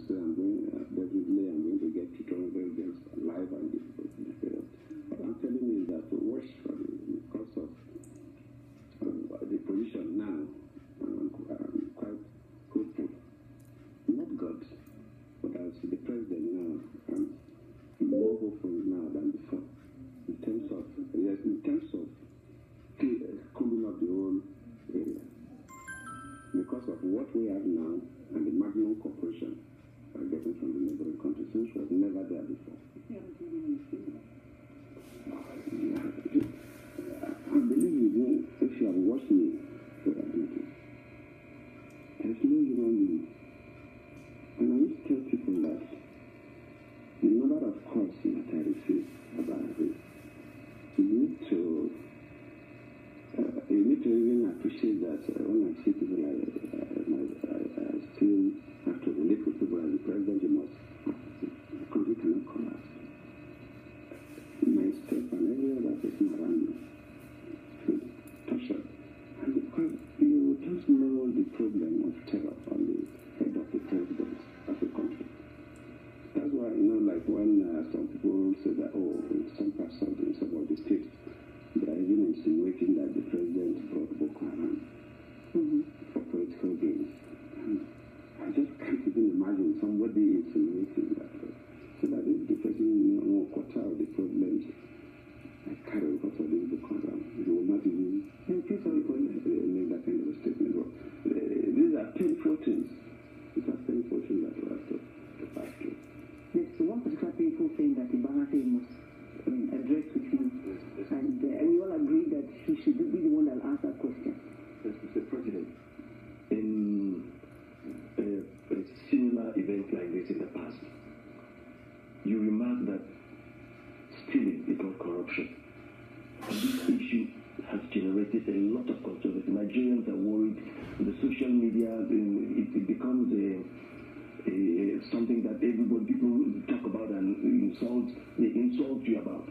say definitely I'm going to get tutorials against live and the What I'm telling you is that watch because of the position now, I'm quite hopeful. Not God, but as the president now, I'm more hopeful now than before. In terms of cleaning up the whole area. Because of what we have now and the maximum cooperation are getting from the neighboring countries, which was never there before. I believe you, if you have watched me, there's no human being. And I used to tell people that the number of calls that I receive about this, you need to even appreciate that when I see people I still have to relate with people as the president, you must, the country cannot collapse. Myself and every other person around me feel tortured. And because you just know the problem of terror on the head of the president of the country. That's why, like when some people say that, some persons in some of the states, they are even insinuating that the president brought Boko Haram for political gains. I just can't even imagine somebody insinuating that. So that if the president won't quarter of the problems I carry because of this Boko Haram, he will not even make that kind of a statement. These are painful things. These are painful things that we have to pass through. Yes, so one particular painful thing that Ibahate must address with you, and we all agree that he should be the one that will answer that question. Yes, Mr. President, in a similar event like this in the past, you remarked that stealing is not corruption. And this issue has generated a lot of controversy. Nigerians are worried. The social media, it becomes something that people talk about and they insult you about.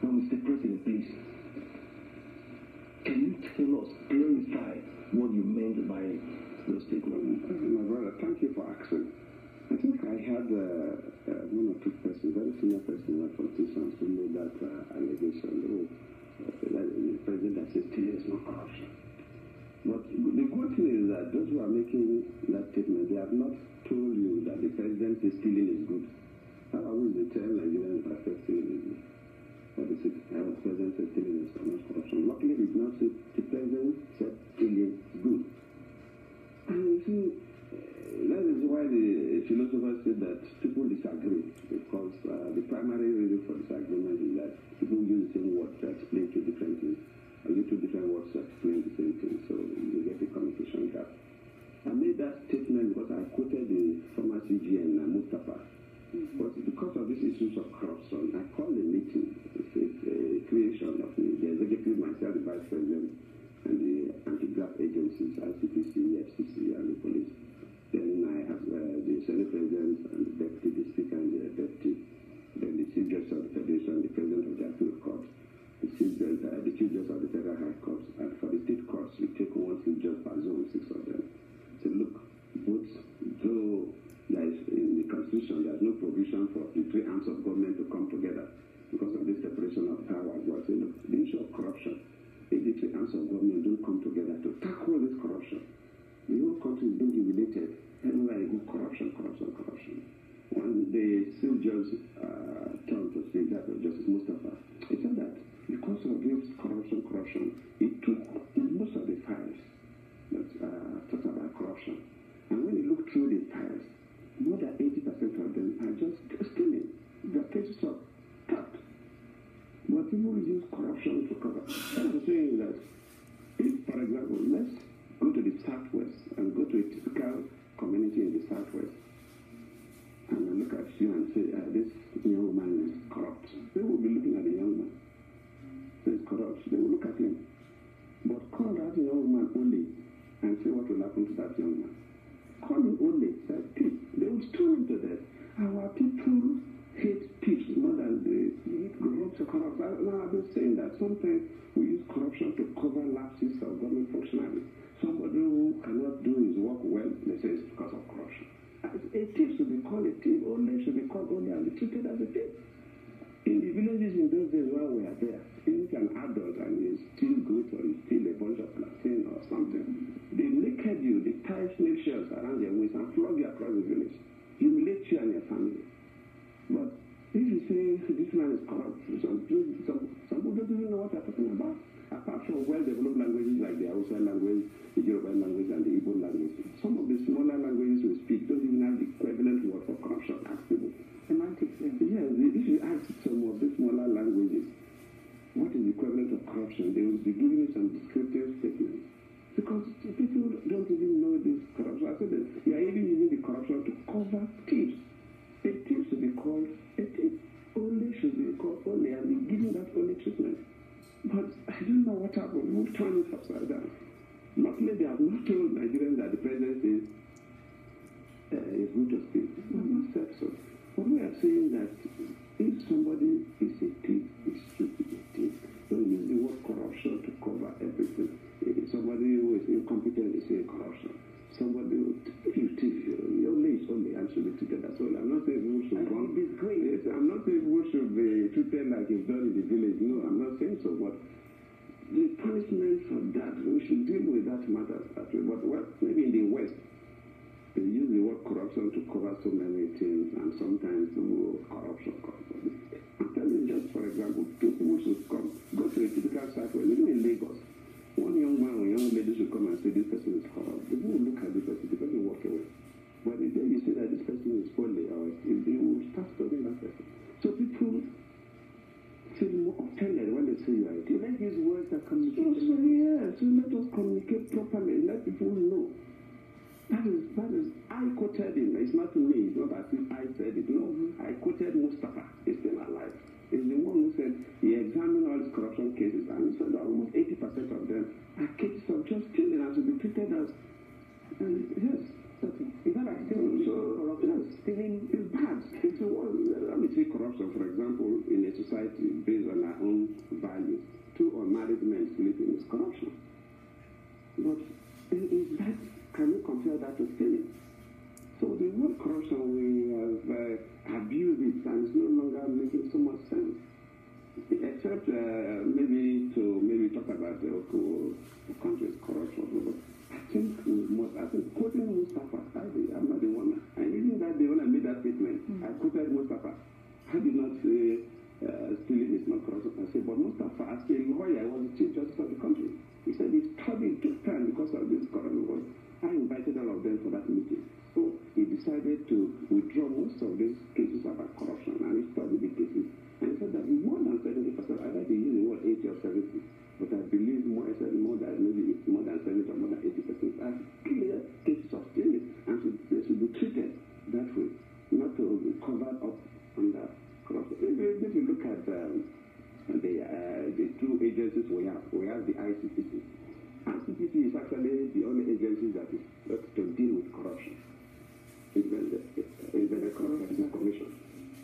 Now, Mr. President, please, can you tell us, clarify what you meant by your statement? My brother, thank you for asking. I think I had one or two persons, very senior persons, like politicians, who made that allegation. The president has said stealing is not corruption. But the good thing is that those who are making that statement, they have not told you that the president says stealing is good. How will they tell Nigerians that stealing is good? What is it? The president said stealing is not corruption. Luckily, he did not say the president said stealing is good. And you see, that is why the philosophers say that people disagree, because the primary reason for disagreement is that people use the same words to explain two different things, or use two different words to explain the same thing, so you get a communication gap. I made that statement because I quoted the former CGN Mustafa. But because of these issues of corruption, I called a meeting, a creation of the executive, myself, the vice president, and the anti-graft agencies, ICPC, FCC, and the police. Then I have the Senate President and the Deputy, the Speaker and the Deputy, then the Chief Justice of the Federation, the President of the Appeal Court, the Chief Justice of the Federal High Court, and for the state courts, we take one Chief Justice per zone, 6 of them. So look, both though there is in the Constitution, there is no provision for the three arms of government to come together because of this separation of powers. But say, look, the issue of corruption, if the three arms of government don't come together to tackle this corruption, the whole country is being humiliated. Everywhere you go, corruption. When the civil judge turned to speak, that was Justice Mustafa, he said that because of this corruption, it took most of the files that talk about corruption. And when you look through the files, more than 80% of them are just stealing. The cases are tapped. But people use corruption to cover. I'm saying that if, for example, let's go to the Southwest and go to a typical community in the Southwest and look at you and say, this young man is corrupt. They will be looking at the young man. He's corrupt. They will look at him. But call that young man only and see what will happen to that young man. Call him only. Say, thief. They will stone him to death. Our people hate thieves more than they corrupt. Now, I've been saying that sometimes we use corruption to cover lapses of government functionaries. Somebody who cannot do his work well, they say it's because of corruption. A thief should be called a thief, only should be called only and be treated as a thief. In the villages in those days while we are there, if an adult and you steal goods or you steal a bunch of plantain or something, they naked you, they tie snake shells around your waist and flog you across the village, humiliate you and your family. But if you say this man is corrupt, some people don't even know what they're talking about. Apart from well-developed languages like the Hausa language, the Yoruba language, and the Igbo language, some of the smaller languages we speak don't even have the equivalent word for corruption as people. Semantics. Yes, if you ask some of the smaller languages, what is the equivalent of corruption, they will be giving you some descriptive statements. Because people don't even know this corruption. I said that you are even using the corruption to cover thieves. A thief should be called a thief. Only should be called only, and be given that only treatment. But I don't know what happened. We'll turn it upside down. Luckily, they have not told Nigerians that the president is good to speak. They have not said so. But we are saying that if somebody is a thief, he should be a thief. Don't use the word corruption to cover everything. If somebody who is incompetent is saying corruption. Somebody who thief, only is only and should be treated as only. I'm not saying people should run disgrace. Yes, I'm not saying people should be treated like it's done in the village. No, I'm not saying so. But the punishment for that, we should deal with that matter that way. But maybe in the West, they use the word corruption to cover so many things, and sometimes the word corruption. I'm telling you, just for example, two people should go to a typical site where even in Lagos, one young man or young lady should come and say this person is corrupt. The people will look at the person walk away. But the day you say that this person is holy, or they will start studying that person. So people feel more offended when they say you are a thief. Let's use words that communicate. So let us communicate properly. Let people know. That is, I quoted him. It's not me. It's not as if I said it. No, I quoted Mustafa. He's still alive. He's the one who said he examined all these corruption cases, and he said that almost 80% of them are cases of just stealing and to be treated as, yes. Okay. Is that like stealing? Yes, stealing is bad. It's let me say corruption, for example, in a society based on our own values. Two unmarried men sleeping is corruption. But is that, can you compare that to stealing? So the word corruption, we have abused it, and it's no longer making so much sense. Except maybe talk about the country's corruption. But I think quoting Mustafa, I'm not the one. And even that day when I made that statement, I quoted Mustafa. I did not say stealing is not corruption. I said, but Mustafa, as a lawyer, was the chief justice of the country. He said he studied, took time because of this corruption. I invited all of them for that meeting. So he decided to withdraw most of these cases about corruption, and he studied the cases. And he said that more than 70%, I like to use the word 80 or 70, but I believe more than 70 or more than 80% are clear cases of stealing, and they should be treated that way, not to be covered up under corruption. If you look at the two agencies we have the ICPC. ICPC is actually the only agency that is to deal with corruption. Even the Corruption Commission.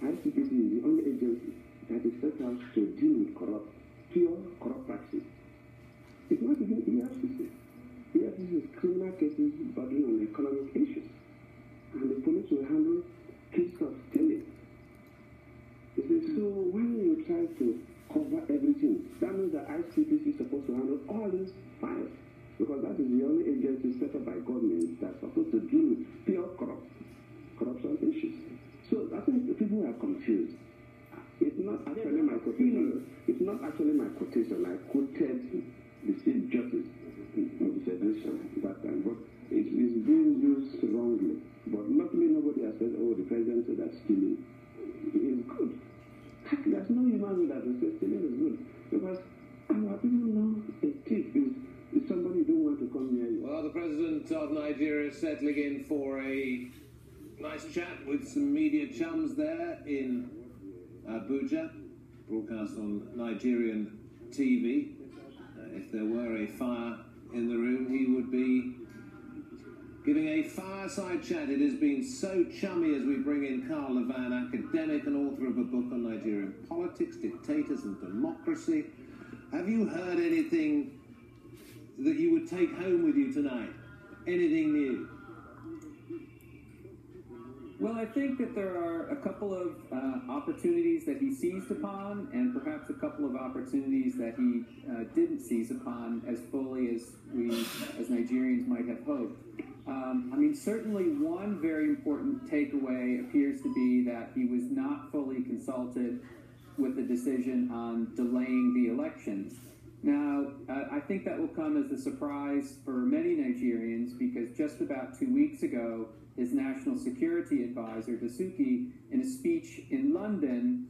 ICPC is the only agency that is set out to deal with pure corrupt practices. It's not even EFCC. EFCC is criminal cases bordering on economic issues. And the police will handle cases of stealing. So when you try to cover everything, that means that ICPC is supposed to handle all these files. Because that is the only agency set up by government that's supposed to deal with pure corruption issues. So I think people are confused. It's not actually my quotation. It's not actually my quotation. I quoted the Chief Justice of the Federation that time, but it is being used wrongly. But luckily nobody has said, oh, the president said that stealing is good. There's no human being that will say stealing is good. Because our people know a thief is somebody who don't want to come near you. Well, the president of Nigeria is settling in for a nice chat with some media chums there in Abuja, broadcast on Nigerian TV. If there were a fire in the room, he would be giving a fireside chat. It has been so chummy as we bring in Carl Levan, academic and author of a book on Nigerian politics, dictators and democracy. Have you heard anything that you would take home with you tonight? Anything new? Well, I think that there are a couple of opportunities that he seized upon, and perhaps a couple of opportunities that he didn't seize upon as fully as we, as Nigerians, might have hoped. I mean, certainly one very important takeaway appears to be that he was not fully consulted with the decision on delaying the elections. Now, I think that will come as a surprise for many Nigerians, because just about 2 weeks ago, his national security advisor, Dasuki, in a speech in London,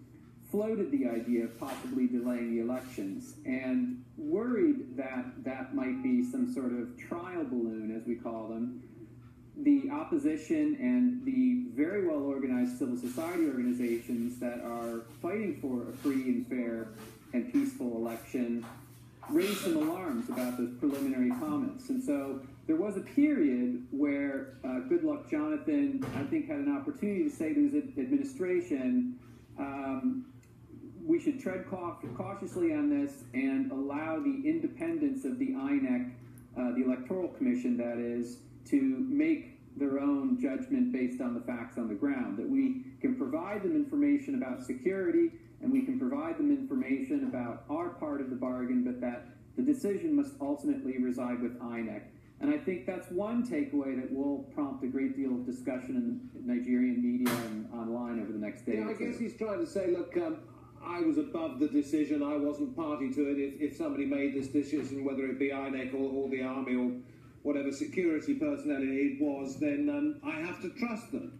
floated the idea of possibly delaying the elections, and worried that that might be some sort of trial balloon, as we call them. The opposition and the very well-organized civil society organizations that are fighting for a free and fair and peaceful election raised some alarms about those preliminary comments. And so there was a period where Goodluck Jonathan, I think, had an opportunity to say to his administration, we should tread cautiously on this and allow the independence of the INEC, the Electoral Commission, that is, to make their own judgment based on the facts on the ground, that we can provide them information about security and we can provide them information about our part of the bargain, but that the decision must ultimately reside with INEC. And I think that's one takeaway that will prompt a great deal of discussion in the Nigerian media and online over the next day. Yeah, I guess he's trying to say, look, I was above the decision, I wasn't party to it. If somebody made this decision, whether it be INEC or the army or whatever security personnel it was, then I have to trust them.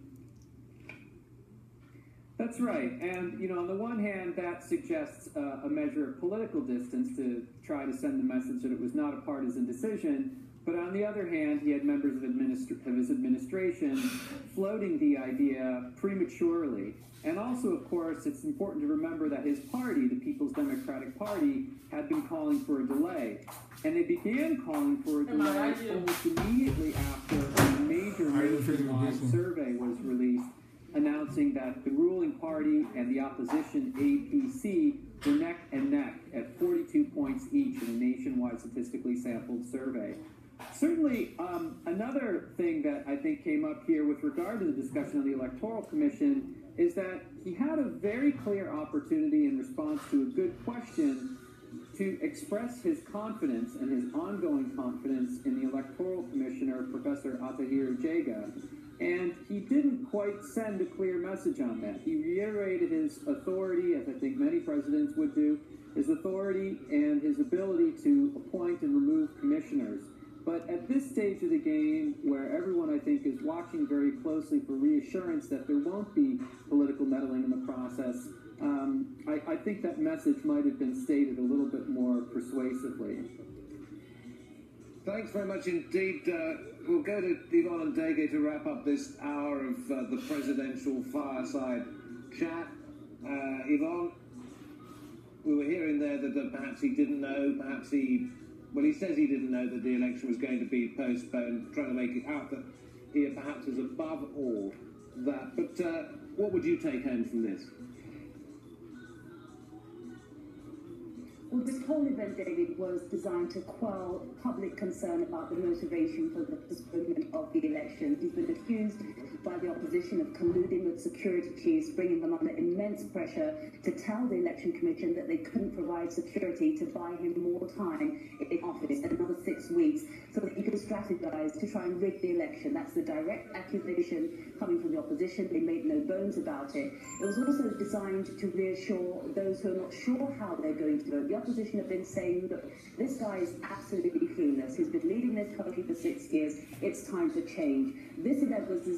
That's right. And, you know, on the one hand, that suggests a measure of political distance to try to send the message that it was not a partisan decision. But on the other hand, he had members of his administration floating the idea prematurely. And also, of course, it's important to remember that his party, the People's Democratic Party, had been calling for a delay. And they began calling for a delay almost immediately after a major nationwide survey was released, announcing that the ruling party and the opposition APC were neck and neck at 42 points each in a nationwide statistically sampled survey. Certainly, another thing that I think came up here with regard to the discussion on the Electoral Commission is that he had a very clear opportunity in response to a good question to express his confidence and his ongoing confidence in the Electoral Commissioner, Professor Aljazeera. And he didn't quite send a clear message on that. He reiterated his authority, as I think many presidents would do, his authority and his ability to appoint and remove commissioners. But at this stage of the game, where everyone, I think, is watching very closely for reassurance that there won't be political meddling in the process, I think that message might have been stated a little bit more persuasively. Thanks very much indeed. We'll go to Yvonne and Dege to wrap up this hour of the presidential fireside chat. Yvonne, we were hearing there that perhaps he didn't know, perhaps he says he didn't know that the election was going to be postponed, trying to make it out that he perhaps is above all that. But what would you take home from this? Well, this whole event, David, was designed to quell public concern about the motivation for the postponement of the election. He's been accused by the opposition of colluding with security chiefs, bringing them under immense pressure to tell the Election Commission that they couldn't provide security to buy him more time in office, another 6 weeks, so that he could strategize to try and rig the election. That's the direct accusation coming from the opposition. They made no bones about it. It was also designed to reassure those who are not sure how they're going to vote. The opposition have been saying, look, this guy is absolutely clueless. He's been leading this country for 6 years. It's time to change. This event was designed